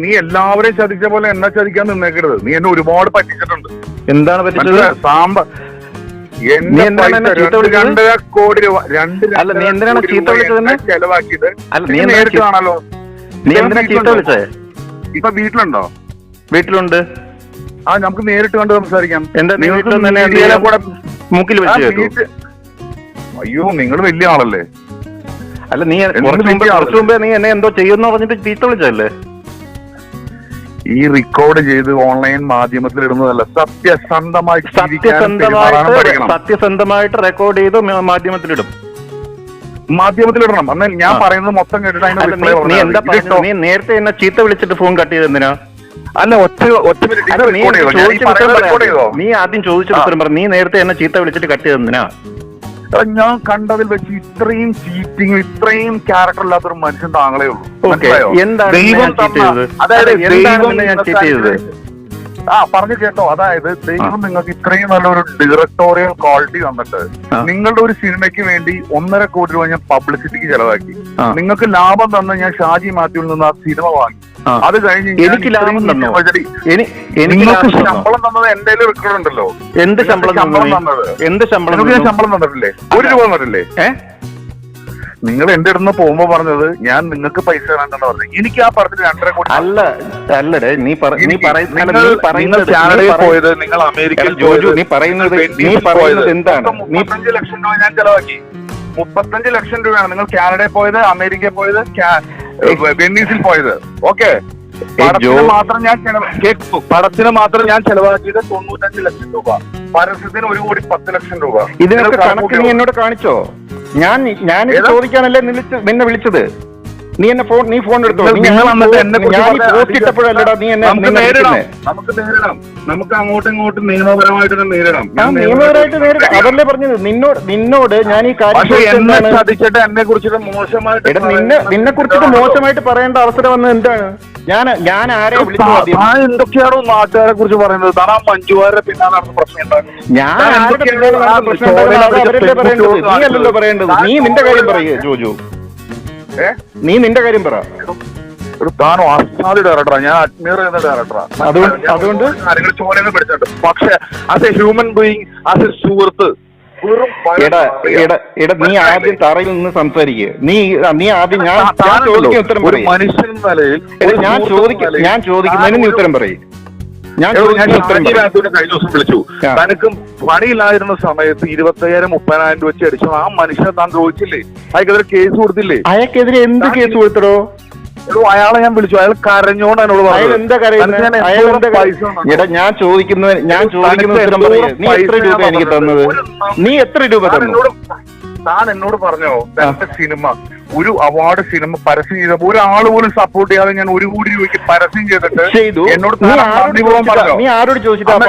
നീ എല്ലാവരെയും ചതിച്ച പോലെ എന്നെ ചതിക്കാൻ നിന്നേക്കരുത്. നീ എന്നെ ഒരുപാട് പറ്റിച്ചിട്ടുണ്ട്. എന്താണ് പറ്റിച്ചത്? രണ്ടര കോടി രൂപ നീ എന്തിനാണ് ചീത്ത വിളിച്ചത്? ചെലവാക്കിയത് നീ നേരിട്ട് കാണാലോ. നീ എന്തിനാ ചീത്ത വിളിച്ചേ? ഇപ്പൊ വീട്ടിലുണ്ടോ? വീട്ടിലുണ്ട്. നമുക്ക് നേരിട്ട് കണ്ട് സംസാരിക്കാം. മൂക്കിൽ വെച്ച് അയ്യോ, നിങ്ങൾ വലിയ ആളല്ലേ? അല്ല, നീ കുറച്ചു മുമ്പേ നീ എന്നെ എന്തോ ചെയ്യുന്ന പറഞ്ഞിട്ട് ചീത്ത വിളിച്ചല്ലേ? ഈ റെക്കോർഡ് ചെയ്ത് ഓൺലൈൻ മാധ്യമത്തിൽ ഇടുന്നതല്ല, സത്യസന്ധമായിട്ട് റെക്കോർഡ് ചെയ്ത് മാധ്യമത്തിലിടും. മാധ്യമത്തിലിടണം. എന്നാൽ ഞാൻ പറയുന്നത് മൊത്തം കേട്ടിട്ട് നീ നേരത്തെ എന്നെ ചീത്ത വിളിച്ചിട്ട് ഫോൺ കട്ട് ചെയ്ത് എന്തിനാ? അല്ല, ഒറ്റ നീ ആദ്യം ചോദിച്ചിട്ട് ഉത്തരം പറ. നീ നേരത്തെ എന്നെ ചീത്ത വിളിച്ചിട്ട് കട്ട് ചെയ്ത് എന്തിനാ? ഞാൻ കണ്ടതിൽ വെച്ച് ഇത്രയും ചീറ്റിങ്, ഇത്രയും ക്യാരക്ടർ ഇല്ലാത്തൊരു മനുഷ്യൻ താങ്കളേ ഉള്ളൂ. പറഞ്ഞു കേട്ടോ. അതായത് ദൈവം നിങ്ങൾക്ക് ഇത്രയും നല്ലൊരു ഡയറക്ടോറിയൽ ക്വാളിറ്റി തന്നിട്ട് നിങ്ങളുടെ ഒരു സിനിമയ്ക്ക് വേണ്ടി 1.5 കോടി രൂപ ഞാൻ പബ്ലിസിറ്റിക്ക് ചെലവാക്കി. നിങ്ങൾക്ക് ലാഭം തന്ന് ഞാൻ ഷാജി മാത്യുവിൽ നിന്ന് ആ സിനിമ വാങ്ങി. അത് കഴിഞ്ഞ് എനിക്ക് ലാഭം തന്നോ? നിങ്ങൾക്ക് ശമ്പളം തന്നത് എന്റെ റെക്കോർഡ് ഉണ്ടല്ലോ. എന്ത് ശമ്പളം തന്നത്? എന്ത് ശമ്പളം? ഞാൻ ശമ്പളം തന്നിട്ടില്ലേ? 1 രൂപ തന്നിട്ടില്ലേ? നിങ്ങൾ എന്റെ അടുത്ത് പോകുമ്പോ പറഞ്ഞത് ഞാൻ നിങ്ങൾക്ക് പൈസ തരാൻ പറഞ്ഞത്. എനിക്ക് ആ പടത്തിന് 2.5 കോടി അല്ലടേ. നീ പോയത് നിങ്ങൾ അമേരിക്കയിൽ നീ പറയുന്നത് എന്താണ്? 35 ലക്ഷം രൂപ ഞാൻ ചെലവാക്കി. 35 ലക്ഷം രൂപയാണ് നിങ്ങൾ കാനഡയിൽ പോയത്, അമേരിക്കയിൽ പോയത്, വെനീസിൽ പോയത്. ഓക്കെ, പടത്തിന് മാത്രം ഞാൻ ചെലവാക്കിയത് 95 ലക്ഷം രൂപ. പരസ്യത്തിന് 1 കോടി 10 ലക്ഷം രൂപ. ഇതിനൊക്കെ കണക്ക് നീ എന്നോട് കാണിച്ചോ? ഞാൻ ചോദിക്കാനല്ലേ നിന്നെ വിളിച്ചത്. നീ ഫോൺ എടുത്തോ? ഇട്ടപ്പോഴല്ലടാ നീ എന്നെ. നമുക്ക് അങ്ങോട്ടും ഇങ്ങോട്ടും നിയമപരമായിട്ട് നേരിടാം. അതല്ലേ പറഞ്ഞത് നിന്നോട് ഞാൻ ഈ കാര്യം ചതിച്ചിട്ട് എന്നെ കുറിച്ചിട്ട് മോശമായിട്ട് നിന്നെ കുറിച്ചിട്ട് മോശമായിട്ട് പറയേണ്ട അവസരം വന്നത് എന്താണ്? ഞാൻ ആരെ വിളിച്ചു? എന്തൊക്കെയാണോ നാട്ടുകാരെ കുറിച്ച് പറയുന്നത്? താൻ ആ മഞ്ജുവാരെ പിന്നാലെ നടന്ന പ്രശ്നം ഉണ്ടാകും. ഞാൻ ആരുടെ പിന്നാലെ നടന്ന പ്രശ്നം അവരല്ലേ പറയേണ്ടത്? നീ അല്ലല്ലോ പറയേണ്ടത്. നീ നിന്റെ കാര്യം പറയേ ജോജു. നീ നിന്റെ കാര്യം പറ. താനോ അസാദ് ഡയറക്ടറാ, ഞാൻ അഡ്മയർ ചെയ്യുന്ന ഡയറക്ടറാ. അതുകൊണ്ട് കാര്യങ്ങൾ ചോരന്ന് പഠിച്ചിട്ടുണ്ട്. പക്ഷെ as A human being, as A സുഹൃത്ത്, നീ ആദ്യം തറയിൽ നിന്ന് സംസാരിക്കുക. നീ ആദ്യം ഞാൻ ചോദിക്കുന്ന ഉത്തരം പറയും. മനുഷ്യൻ നിലയിൽ ഞാൻ ചോദിക്കുന്നതിന് നീ ഉത്തരം പറയും. കഴിഞ്ഞ ദിവസം വിളിച്ചു. തനിക്ക് പണിയില്ലാതിരുന്ന സമയത്ത് 25,000-30,000 വെച്ച് അടിച്ചു. ആ മനുഷ്യനെ താൻ ചോദിച്ചില്ലേ? അയാൾക്കെതിരെ കേസ് കൊടുത്തില്ലേ? അയാൾക്കെതിരെ എന്ത് കേസ് കൊടുത്തോ? അയാളെ ഞാൻ വിളിച്ചു. അയാൾ കരഞ്ഞോണ്ട് എന്നോട് പറഞ്ഞു. ഞാൻ ചോദിക്കുന്നത് ഉത്തരം പറയേ. നീ എത്ര രൂപ എനിക്ക് തന്നത്? നീ എത്ര രൂപ തന്നു? താൻ എന്നോട് പറഞ്ഞോ തന്റെ സിനിമ ഒരു അവാർഡ് സിനിമ പരസ്യം ചെയ്തപ്പോ ഒരാൾ പോലും സപ്പോർട്ട് ചെയ്യാതെ ഞാൻ 1 കോടി രൂപയ്ക്ക് പരസ്യം ചെയ്തിട്ട് എന്നോട് നീ ആരോട് ചോദിച്ചിട്ടാണോ?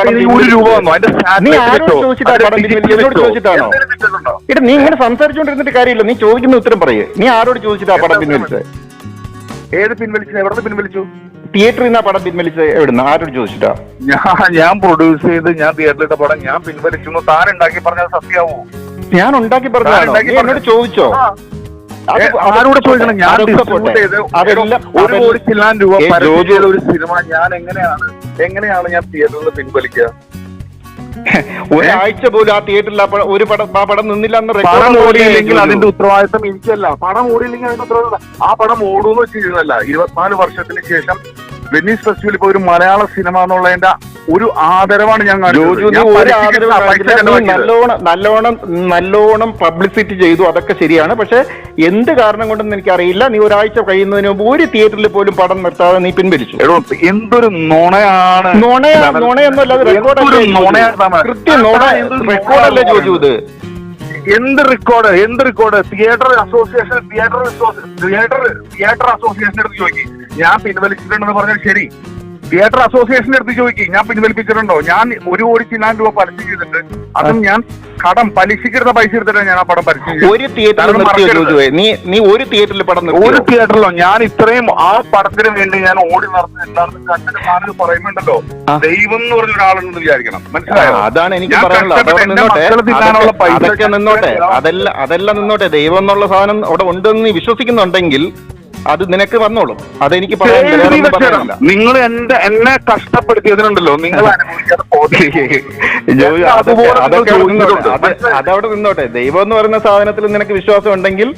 നീ ഇങ്ങനെ സംസാരിച്ചോണ്ടിരുന്നിട്ട് കാര്യമില്ല. നീ ചോദിക്കുന്ന ഉത്തരം പറയേ. നീ ആരോട് ചോദിച്ചിട്ടാ പടം പിൻവലിച്ചത്? ഏത് പിൻവലിച്ചു? എവിടെ പിൻവലിച്ചു? തിയേറ്ററിൽ നിന്നാ പടം പിൻവലിച്ചത്? എവിടുന്ന്? ആരോട് ചോദിച്ചിട്ടാ? ഞാൻ പ്രൊഡ്യൂസ് ചെയ്ത് ഞാൻ തിയേറ്ററിലിട്ട പടം ഞാൻ പിൻവലിച്ചു. താൻ ഉണ്ടാക്കി പറഞ്ഞത് സത്യാവോ? ഞാൻ ഉണ്ടാക്കി പറഞ്ഞു. എന്നോട് ചോദിച്ചോ? ആരോട് ചോദിക്കണം? ഞാൻ ഡിസ്ട്രിബ്യൂട്ട് ചെയ്ത് 1 കോടി ചില്ലാൻ രൂപ ഒരു സിനിമ ഞാൻ എങ്ങനെയാണ് ഞാൻ തിയേറ്ററിൽ പിൻവലിക്കുക? ഒരാഴ്ച പോലും ആ തിയേറ്ററിൽ ഒരു പടം നിന്നില്ല. പടം ഓടിയില്ലെങ്കിൽ അതിന്റെ ഉത്തരവാദിത്തം എനിക്കല്ല. പടം ഓടിയില്ലെങ്കിൽ അതിന്റെ ഉത്തരവാദിത്തം ആ പടം ഓടൂന്ന് വെച്ചിരുന്നല്ല. 24 വർഷത്തിന് ശേഷം വെനീസ് ഫെസ്റ്റിവൽ ഇപ്പൊ ഒരു മലയാള സിനിമ എന്നുള്ളതിന്റെ ഒരു ആദരവാണ് ഞാൻ നല്ലോണം പബ്ലിസിറ്റി ചെയ്തു. അതൊക്കെ ശരിയാണ്. പക്ഷെ എന്ത് കാരണം കൊണ്ടെന്ന് എനിക്കറിയില്ല. നീ ഒരാഴ്ച കഴിയുന്നതിന് മുമ്പ് ഒരു തിയേറ്ററിൽ പോലും പടം നിർത്താതെ നീ പിൻവലിച്ചു. എന്തൊരു നുണയാണ്. നുണയൊന്നുമല്ല, അത് റെക്കോർഡല്ലേ? കൃത്യം റെക്കോർഡല്ലേ ചോദിച്ചു? ഇത് എന്ത് റെക്കോർഡ്? തിയേറ്റർ അസോസിയേഷൻ എടുത്ത് ചോദിക്കും. ഞാൻ പിൻവലിച്ചിട്ടുണ്ടെന്ന് പറഞ്ഞാൽ ശരി. തിയേറ്റർ അസോസിയേഷന്റെ അടുത്ത് ചോദിക്കും ഞാൻ പിൻവലിപ്പിച്ചിട്ടുണ്ടോ? ഞാൻ 1 കോടി ചില്ലാൻ രൂപ പരസ്യം ചെയ്തിട്ട് അതും ഞാൻ കടം പലിശക്കെടുത്ത പൈസ എടുത്തിട്ടാണ് ഞാൻ ആ പടം പരസ്യം ചെയ്തത്. ഒരു തിയേറ്ററിൽ പടം ഒരു തിയേറ്ററിലോ? ഞാൻ ഇത്രയും ആ പടത്തിന് വേണ്ടി ഞാൻ ഓടി നടന്ന് എല്ലാവർക്കും കണ്ടിട്ട് താങ്കൾ പറയുന്നുണ്ടല്ലോ ദൈവം എന്ന് പറഞ്ഞ ഒരാളുണ്ടെന്ന് വിചാരിക്കണം. മനസ്സിലായോ? അതാണ് എനിക്ക് പറയാനുള്ളത്. അതെല്ലാം നിന്നോട്ടെ. ദൈവം എന്നുള്ള സാധനം അവിടെ ഉണ്ടെന്ന് നീ വിശ്വസിക്കുന്നുണ്ടെങ്കിൽ അത് നിനക്ക് വന്നോളും. അതെനിക്ക് പറയാനില്ല. നിങ്ങൾ എന്നെ കഷ്ടപ്പെടുത്തിയതിനുണ്ടല്ലോ നിങ്ങൾ അതവിടെ നിന്നോട്ടെ. ദൈവം എന്ന് പറയുന്ന സാധനത്തിൽ നിനക്ക് വിശ്വാസം ഉണ്ടെങ്കിൽ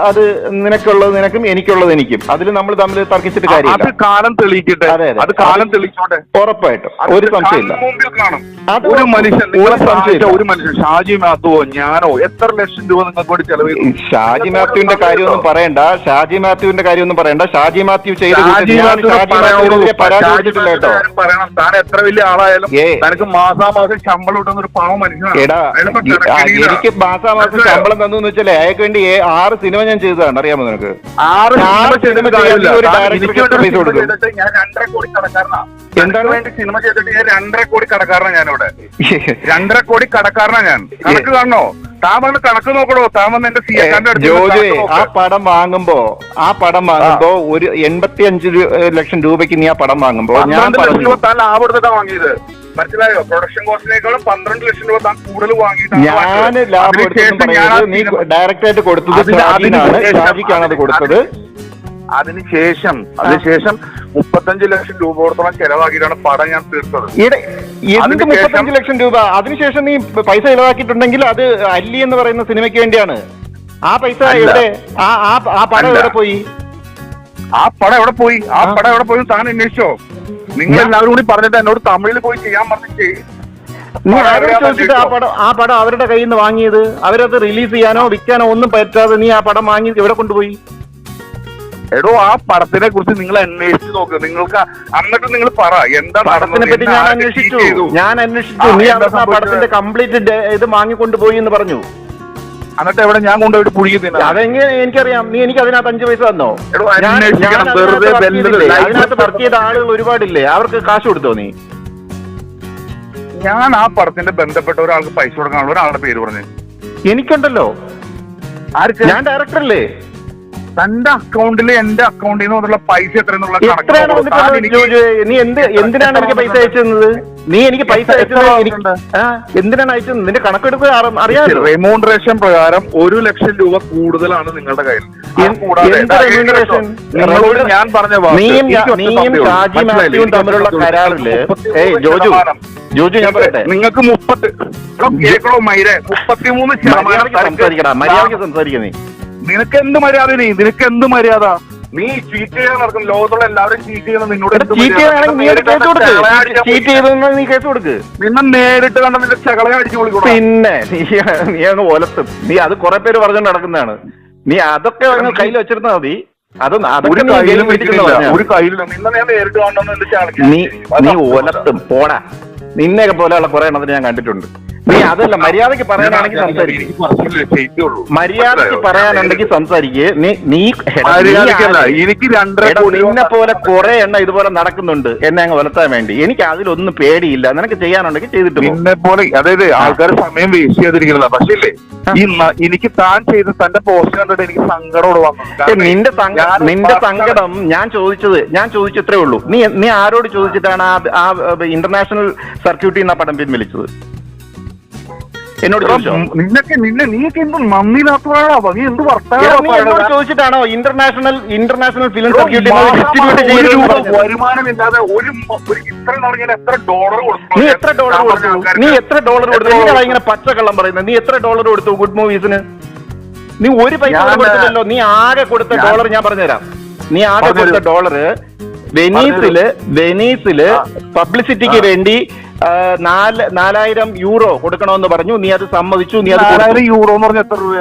അത് നിനക്കുള്ളത് നിനക്കും എനിക്കുള്ളത് എനിക്കും. അതിൽ നമ്മൾ തമ്മിൽ തർക്കിച്ചിട്ട് കാര്യമില്ല. കാലം തെളിയിക്കട്ടെ. അത് കാലം തെളിയിച്ചോട്ടെ. ഉറപ്പായിട്ടും ഒരു സംശയമില്ല. ഒരു മനുഷ്യൻ ഷാജി മാത്തുവോ ഞാനോ എത്ര ലക്ഷം രൂപ നിങ്ങൾക്ക് വേണ്ടി ചെലവ്? ഷാജി മാത്യുവിന്റെ കാര്യമൊന്നും പറയണ്ട. ഷാജി മാത്യുവിന്റെ ചെയ്ത പരാജയപ്പെട്ടിട്ടില്ല കേട്ടോ. താൻ എത്ര വലിയ ആളായാലും തനിക്ക് മാസാമാസം ശമ്പളം കിട്ടുന്ന ഒരു പാവം മനുഷ്യനാണ്. എനിക്ക് മാസാമാസം ശമ്പളം തന്നു വെച്ചാൽ അയാൾക്ക് വേണ്ടി 6 സിനിമ ഞാൻ ചെയ്തതാണ്. അറിയാമോ നിനക്ക്? 6 സിനിമ ഞാൻ 2.5 കോടി കടക്കാരനാ. എന്താണ് വേണ്ടി സിനിമ ചെയ്തിട്ട് ഞാൻ 2.5 കോടി കടക്കാരനാ. ഞാനിവിടെ 2.5 കോടി കടക്കാരനാ ഞാൻ. കണക്ക് കാണണോ? താൻ വന്ന് കണക്ക് നോക്കണോ? താൻ വന്ന് എന്റെ ജോജു ആ പടം വാങ്ങുമ്പോ ഒരു 85 ലക്ഷം രൂപയ്ക്ക് നീ ആ പടം വാങ്ങുമ്പോ ഞാൻ താൻ ലാഭം എടുത്തിട്ടാ വാങ്ങിയത്. മനസ്സിലായോ? പ്രൊഡക്ഷൻ കോസ്റ്റിനേക്കാളും 12 ലക്ഷം രൂപ താൻ കൂടുതൽ വാങ്ങിയിട്ടാണ്. ഞാൻ ലാഭം എടുത്തത് നീ ഡയറക്റ്റ് ആയിട്ട് കൊടുത്തത് ഷാജിക്കാണ് അത് കൊടുത്തത്. അതിനുശേഷം 35 ലക്ഷം രൂപയോടത്തോളം ചെലവാക്കിയിട്ടാണ് പടം ഞാൻ തീർത്തത്. 35 ലക്ഷം രൂപ അതിനുശേഷം നീ പൈസ ചെലവാക്കിയിട്ടുണ്ടെങ്കിൽ അത് അല്ലി എന്ന് പറയുന്ന സിനിമയ്ക്ക് വേണ്ടിയാണ്. ആ പൈസ എവിടെ? ആ പടം എവിടെ പോയി? ആ പടം എവിടെ പോയി താൻ അന്വേഷിച്ചോ? നിങ്ങൾ എല്ലാവരും കൂടി പറഞ്ഞിട്ട് എന്നോട് തമിഴിൽ പോയി ചെയ്യാൻ പറഞ്ഞിട്ട് നീ ആരോട് ചോദിച്ചിട്ട് ആ പടം അവരുടെ കയ്യിൽ നിന്ന് വാങ്ങിയത്? അവരത് റിലീസ് ചെയ്യാനോ വിൽക്കാനോ ഒന്നും പറ്റാതെ നീ ആ പടം വാങ്ങി എവിടെ കൊണ്ടുപോയി? എടോ ആ പടത്തിനെ കുറിച്ച് നിങ്ങൾ അന്വേഷിച്ച് നോക്ക്. നിങ്ങൾക്ക് എന്നിട്ട് നിങ്ങൾ പറ എന്താ പടത്തിനെ പറ്റി. ഞാൻ അന്വേഷിച്ചു. നീ ആ പടത്തിന്റെ കംപ്ലീറ്റ് ഇത് വാങ്ങിക്കൊണ്ടുപോയി എന്ന് പറഞ്ഞു. എന്നിട്ട് എവിടെ ഞാൻ കൊണ്ടുപോയിട്ട് പുഴുകി തിന്നാ? അതെങ്ങനെ എനിക്കറിയാം. നീ എനിക്ക് അതിനകത്ത് 5 പൈസ തന്നോ? അതിനകത്ത് വർക്ക് ചെയ്ത ആളുകൾ ഒരുപാടില്ലേ? അവർക്ക് കാശ് കൊടുത്തോ നീ? ഞാൻ ആ പടത്തിന്റെ ബന്ധപ്പെട്ട ഒരാൾക്ക് പൈസ കൊടുക്കാനുള്ള ഒരാളുടെ പേര് പറഞ്ഞു. എനിക്കുണ്ടല്ലോ. ഞാൻ ഡയറക്ടറല്ലേ? തന്റെ അക്കൗണ്ടില് എന്റെ അക്കൗണ്ടിൽ നിന്നുള്ള പൈസ എത്രയെന്നുള്ള നീ എന്തിനാണ് എനിക്ക് പൈസ അയച്ചത്? നീ എനിക്ക് പൈസ അയച്ചത് എന്തിനാണ് അയച്ചത്? നിന്റെ കണക്കെടുപ്പ് അറിയാം. റെമ്യൂണറേഷൻ പ്രകാരം 1 ലക്ഷം രൂപ കൂടുതലാണ് നിങ്ങളുടെ കയ്യിൽ. ഞാൻ പറഞ്ഞ നീയും ഷാജി മാത്യുവും തമ്മിലുള്ള കരാറില് ജോജു ഞാൻ പറയട്ടെ, നിങ്ങൾക്ക് 33% മര്യാദയ്ക്ക് സംസാരിക്കാം. നിനക്ക് എന്ത് മര്യാദ? നീ ചീറ്റ് ചെയ്യാൻ നടക്കും. ലോകത്തുള്ള എല്ലാവരും ചീറ്റ് ചെയ്യുന്ന നിന്നോട് നിന്നെ നേരിട്ട് കണ്ട നിന്റെ ചകളെ അടിച്ചു വിളിക്കണം. പിന്നെ നീ അങ്ങ് ഒലത്തും. നീ അത് കുറെ പേര് പറഞ്ഞുകൊണ്ട് നടക്കുന്നതാണ്. നീ അതൊക്കെ കയ്യിൽ വെച്ചിരുന്നാ മതി. ഒരു കയ്യിലും നിന്നെ ഞാൻ നേരിട്ട് കാണണമെന്ന് നീ ഒലത്തും പോടാ. നിന്നെയൊക്കെ പോലെയുള്ള കുറെ എണ്ണത്തിന് ഞാൻ കണ്ടിട്ടുണ്ട്. നീ അതല്ല, മര്യാദക്ക് പറയാനാണെങ്കിൽ സംസാരിക്കും. മര്യാദക്ക് പറയാനുണ്ടെങ്കിൽ സംസാരിക്കേ. നിന്നെ പോലെ കുറെ എണ്ണ ഇതുപോലെ നടക്കുന്നുണ്ട് എന്നെ അങ്ങ് വലത്താൻ വേണ്ടി. എനിക്ക് അതിലൊന്നും പേടിയില്ല. നിനക്ക് ചെയ്യാനുണ്ടെങ്കിൽ ചെയ്തിട്ട് നിന്നെ പോലെ അതായത് ആൾക്കാർ സമയം വേസ്റ്റ് ചെയ്തിരിക്കുന്നത്. പക്ഷേ എനിക്ക് താൻ ചെയ്ത് തന്റെ പോസ്റ്റ് കണ്ടിട്ട് എനിക്ക് സങ്കടോട് വന്നു. നിന്റെ സങ്കടം ഞാൻ ചോദിച്ചത്രേ ഉള്ളൂ. നീ ആരോട് ചോദിച്ചിട്ടാണ് ആ ഇന്റർനാഷണൽ സർക്യൂട്ടിൽ നിന്ന് ആ പടം പിൻവലിച്ചത്? എന്നോട് ചോദിച്ചിട്ടാണോ ഇന്റർനാഷണൽ ഫിലിം സർക്യൂട്ടിൽ വരുമാനമില്ലാതെ നീ എത്ര ഡോളർ കൊടുത്തു? ഇങ്ങനെ പച്ചക്കള്ളം പറയുന്നത്. നീ എത്ര ഡോളർ കൊടുത്തു ഗുഡ് മൂവീസിന്? നീ ഒരു പൈസ കൊടുത്തില്ലല്ലോ. നീ ആകെ കൊടുത്ത ഡോളർ ഞാൻ പറഞ്ഞുതരാം. നീ ആകെ കൊടുത്ത ഡോളർ വെനീസില് പബ്ലിസിറ്റിക്ക് വേണ്ടി 4,000 യൂറോ കൊടുക്കണമെന്ന് പറഞ്ഞു. നീ അത് സമ്മതിച്ചു. നീ അത് 4,000 യൂറോ എന്ന് പറഞ്ഞാൽ എത്ര രൂപ?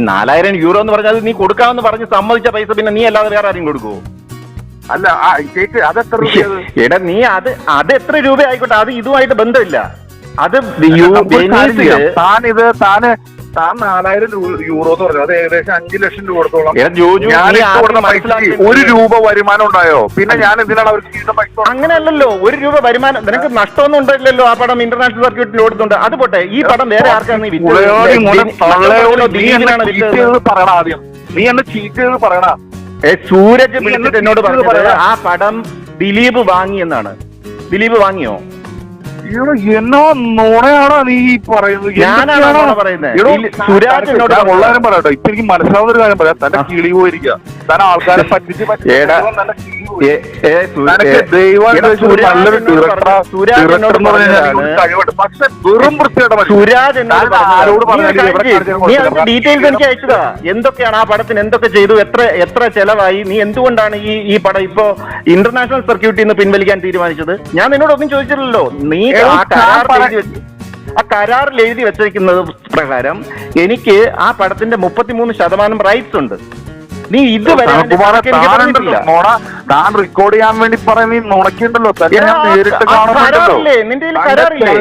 4,000 യൂറോ എന്ന് പറഞ്ഞാൽ നീ കൊടുക്കാമെന്ന് പറഞ്ഞ് സമ്മതിച്ച പൈസ പിന്നെ നീ അല്ലാതെ വേറെ ആരും കൊടുക്കുവോ? അല്ല അതെത്ര രൂപ? എടാ നീ അത് എത്ര രൂപ ആയിക്കോട്ടെ, അത് ഇതുമായിട്ട് ബന്ധമില്ല. അത് താൻ 4,000 യൂറോ എന്ന് പറഞ്ഞു. അത് ഏകദേശം 5 ലക്ഷം രൂപ കൊടുത്തോളം. 1 രൂപ വരുമാനം ഉണ്ടായോ? പിന്നെ ഞാൻ എന്തിനാണ് അവർക്ക് പൈസ? അങ്ങനെയല്ലല്ലോ. 1 രൂപ വരുമാനം നിനക്ക് നഷ്ടമൊന്നും ഉണ്ടായില്ലല്ലോ. ആ പടം ഇന്റർനാഷണൽ സർക്യൂട്ടിൽ ഓടുന്നുണ്ട്. അത് പോട്ടെ, ഈ പടം വേറെ ആർക്കാണ് നീ പറയണ ആദ്യം? നീ എന്നെ ചീറ്റ് ചെയ്ത് പറയണ. സൂരജ് വിളിച്ചിട്ട് എന്നോട് പറഞ്ഞത് ആ പടം ദിലീപ് വാങ്ങിയെന്നാണ്. ദിലീപ് വാങ്ങിയോ? എന്നോ നോണയാണോ നീ പറയുന്നത്? ഞാനാണോ പറയുന്നത്? സുരാജ് എന്നോട് ഉള്ളവരും പറയട്ടോ. ഇപ്പൊ എനിക്ക് മനസ്സിലാവുന്ന ഒരു കാര്യം പറയാം. തന്റെ കിളി പോയിരിക്കുക. താൻ ആൾക്കാരെ പറ്റിച്ച് ഏടാ. പക്ഷെ വെറും വൃത്തിയുടെ സുരാജ് ഡീറ്റെയിൽസ് എനിക്ക് അയച്ചതാ. എന്തൊക്കെയാണ് ആ പടത്തിന് എന്തൊക്കെ ചെയ്തു, എത്ര ചെലവായി, നീ എന്തുകൊണ്ടാണ് ഈ പടം ഇപ്പോ ഇന്റർനാഷണൽ സർക്യൂട്ടിൽ നിന്ന് പിൻവലിക്കാൻ തീരുമാനിച്ചത്? ഞാൻ നിന്നോടൊന്നും ചോദിച്ചില്ലല്ലോ. നീ ആ കരാറിൽ എഴുതി വെച്ചിരിക്കുന്നത് പ്രകാരം എനിക്ക് ആ പടത്തിന്റെ 33% റൈറ്റ്സ് ഉണ്ട്. നീ ഇതുവരെ താൻ റെക്കോർഡ് ചെയ്യാൻ വേണ്ടി പറയാൻ നീ നുണക്കിണ്ടല്ലോ. നേരിട്ട് കരാറില്ലേ നിന്റെ കരാറില്ലേ?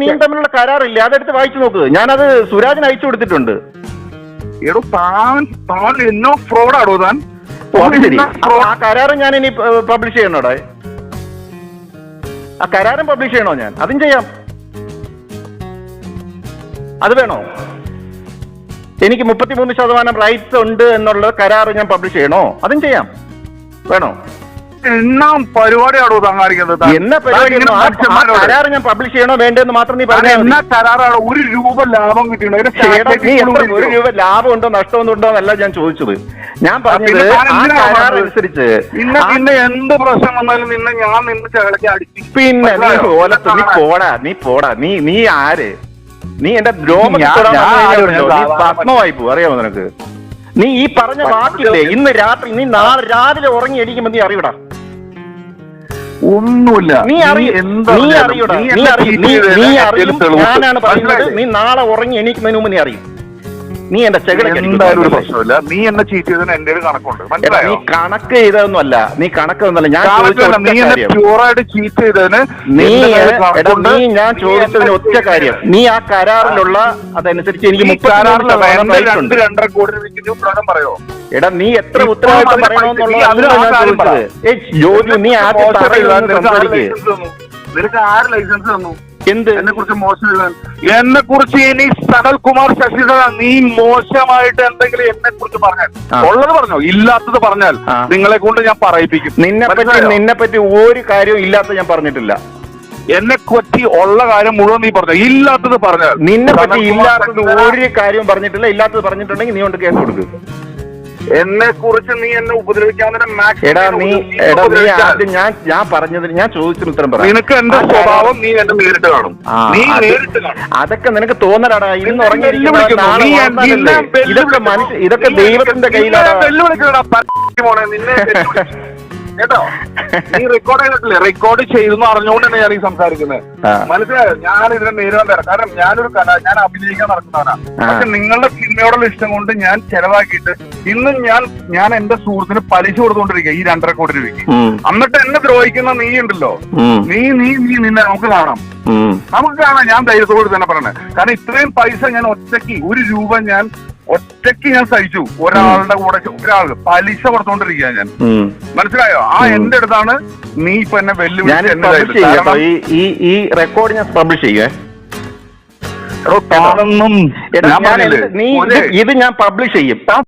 നീയും തമ്മിലുള്ള കരാറില്ലേ? അതെടുത്ത് വായിച്ചു നോക്ക്. ഞാനത് സുരാജിന് അയച്ചു കൊടുത്തിട്ടുണ്ട്. എടോ താൻ എന്നോ ഫ്രോഡാടോ താൻ. ആ കരാറ് ഞാൻ ഇനി പബ്ലിഷ് ചെയ്യണോടെ? ആ കരാറും പബ്ലിഷ് ചെയ്യണോ? ഞാൻ അതും ചെയ്യാം. അത് വേണോ? എനിക്ക് 33% റൈറ്റ്സ് ഉണ്ട് എന്നുള്ള കരാർ ഞാൻ പബ്ലിഷ് ചെയ്യണോ? അതും ചെയ്യാം. വേണോ? എന്നാ പരിപാടിയാണോ താൻ കാണിക്കുന്നത്? എന്നാ പരിപാടി? കരാർ ഞാൻ പബ്ലിഷ് ചെയ്യണോ വേണ്ടെന്ന് മാത്രം നീ പറഞ്ഞാൽ എന്നാ കരാറാണോ? 1 രൂപ ലാഭം കിട്ടിയോ? 1 രൂപ ലാഭം ഉണ്ടോ നഷ്ടമൊന്നും ഉണ്ടോ എന്നല്ല ഞാൻ ചോദിച്ചത്. ഞാൻ പറഞ്ഞത് ആ കരാർ അനുസരിച്ച് പിന്നെ എന്ത് പ്രശ്നം വന്നാലും ഞാൻ ചകളക്ക് അടിച്ചു. പിന്നെ നീ പോടാ. നീ ആര്? നീ എന്റെ ഭസ്മമായി പോ. അറിയാമോ നിനക്ക്? നീ ഈ പറഞ്ഞ വാക്കില്ലേ, ഇന്ന് രാത്രി നീ നാളെ രാവിലെ ഉറങ്ങി എണീക്കുമ്പോ നീ അറിയൂടാ. ഒന്നുമില്ല. നീ അറിയൂടാ. ഞാനാണ് പറയുന്നത്. നീ നാളെ ഉറങ്ങി എണീക്കുന്നതിന് മുമ്പ് നീ അറിയും. നീ എന്റെ എന്തായാലും ഒരു പ്രശ്നമില്ല. നീ എന്നെ ചീറ്റ് ചെയ്തതിന് എന്റെ ഒരു കണക്കുണ്ട്. നീ കണക്ക് ചെയ്തതൊന്നുമല്ല. നീ കണക്കൊന്നുമല്ല. ഞാൻ പ്യൂറായിട്ട് ചീറ്റ് ചെയ്തതിന് ഞാൻ ചോദിച്ചതിന് ഒറ്റ കാര്യം, നീ ആ കരാറിലുള്ള അതനുസരിച്ച് എനിക്ക് 2.5 കോടി പറയോ? എടാ നീ എത്ര ഉത്തരവാദിത്വം പറയണമെന്നുള്ള ജോലി നീ ആദ്യം നിനക്ക് ആര് ലൈസൻസ് തന്നു? എന്ത് എന്നെ കുറിച്ച് മോശം എഴുതാൻ? എന്നെ കുറിച്ച് ഇനി സനൽകുമാർ ശശിധര നീ മോശമായിട്ട് എന്തെങ്കിലും എന്നെ കുറിച്ച് പറഞ്ഞാൽ ഉള്ളത് പറഞ്ഞോ, ഇല്ലാത്തത് പറഞ്ഞാൽ നിങ്ങളെ കൊണ്ട് ഞാൻ പറയിപ്പിക്കും. നിന്നെ പറ്റി ഒരു കാര്യവും ഇല്ലാത്ത ഞാൻ പറഞ്ഞിട്ടില്ല. എന്നെ പറ്റി ഉള്ള കാര്യം മുഴുവൻ നീ പറഞ്ഞു, ഇല്ലാത്തത് പറഞ്ഞാൽ. നിന്നെ പറ്റി ഇല്ലാത്തത് ഒരു കാര്യവും പറഞ്ഞിട്ടില്ല. ഇല്ലാത്തത് പറഞ്ഞിട്ടുണ്ടെങ്കിൽ നീ കൊണ്ട് കേസ് കൊടുക്കും. എന്നെ കുറിച്ച് നീ എന്നെ ഉപദ്രവിക്കാവുന്ന ഞാൻ പറഞ്ഞതിന് ഞാൻ ചോദിച്ചതിന് ഉത്തരം പറയാം. നിനക്ക് എന്റെ സ്വഭാവം നീ എന്നെ നേരിട്ട് കാണും. നീ നേരിട്ട് കാണും. അതൊക്കെ നിനക്ക് തോന്നലാടാ. ഇന്ന് ഉറങ്ങിയിരിക്കുന്ന ഇതൊക്കെ ദൈവത്തിന്റെ കയ്യിലാണ്. വെല്ലുവിളിക്കണ നിന്നെ കേട്ടോ. നീ റെക്കോർഡ് ചെയ്തിട്ടില്ലേ? റെക്കോർഡ് ചെയ്തെന്ന് അറിഞ്ഞുകൊണ്ട് തന്നെ ഞാൻ ഈ സംസാരിക്കുന്നത്. മനസ്സിലായോ? ഞാൻ ഇതിനെ നേരിടാൻ തരാം. കാരണം ഞാൻ അഭിനയിക്കാൻ നടക്കുന്നവനാണ്. പക്ഷെ നിങ്ങളുടെ സിനിമയോടുള്ള ഇഷ്ടം കൊണ്ട് ഞാൻ ചെലവാക്കിയിട്ട് ഇന്ന് ഞാൻ എന്റെ സുഹൃത്തിന് പലിശ കൊടുത്തുകൊണ്ടിരിക്കുക ഈ 2.5 കോടി രൂപയ്ക്ക്. എന്നിട്ട് എന്നെ ദ്രോഹിക്കുന്ന നീ ഉണ്ടല്ലോ, നീ നിന്നെ നമുക്ക് കാണാം. ഞാൻ ധൈര്യത്തോട് തന്നെ പറയണേ. കാരണം ഇത്രയും പൈസ ഞാൻ ഒറ്റയ്ക്ക് 1 രൂപ ഞാൻ സഹിച്ചു. ഒരാളുടെ കൂടെ പലിശ കൊടുത്തോണ്ടിരിക്കുക ഞാൻ. മനസ്സിലായോ? ആ എന്റെ അടുത്താണ് നീ ഇപ്പൊ എന്നെ വെല്ലുവിളിച്ച് ഈ റെക്കോർഡ് ഞാൻ പബ്ലിഷ് ചെയ്യേ. കാണുന്നും ഇത് ഞാൻ പബ്ലിഷ് ചെയ്യും.